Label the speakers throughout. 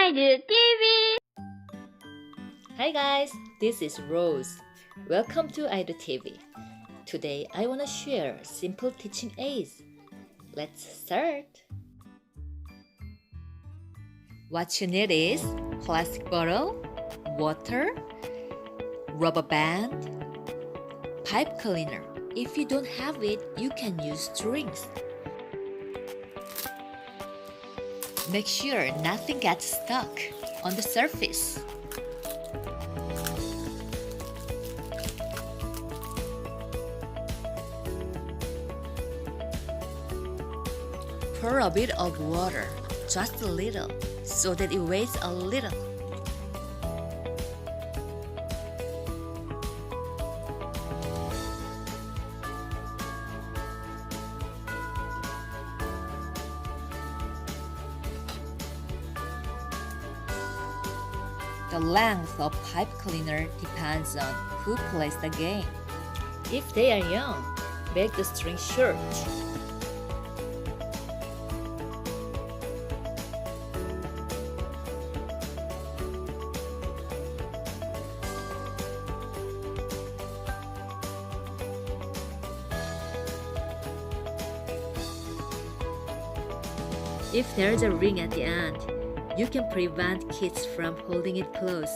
Speaker 1: IDoTV.
Speaker 2: Hi guys, this is Rose. Welcome to IDoTV. Today I want to share simple teaching aids. Let's start. What you need is plastic bottle, water, rubber band, pipe cleaner. If you don't have it, you can use strings. Make sure nothing gets stuck on the surface. Pour a bit of water, just a little, so that it weighs a little. The length of pipe cleaner depends on who plays the game. If they are young, make the string short. If there's a ring at the end, you can prevent kids from holding it close.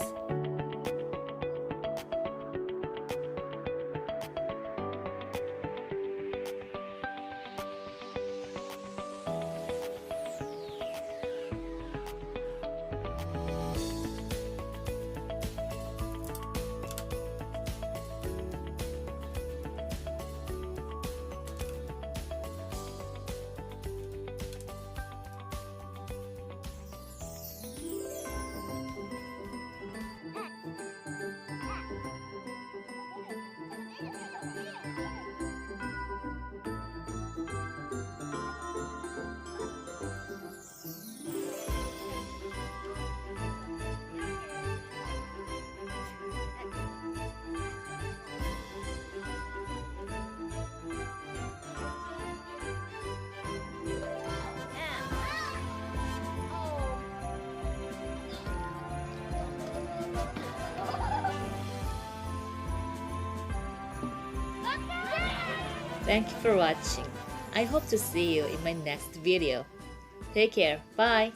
Speaker 2: Thank you for watching. I hope to see you in my next video. Take care. Bye.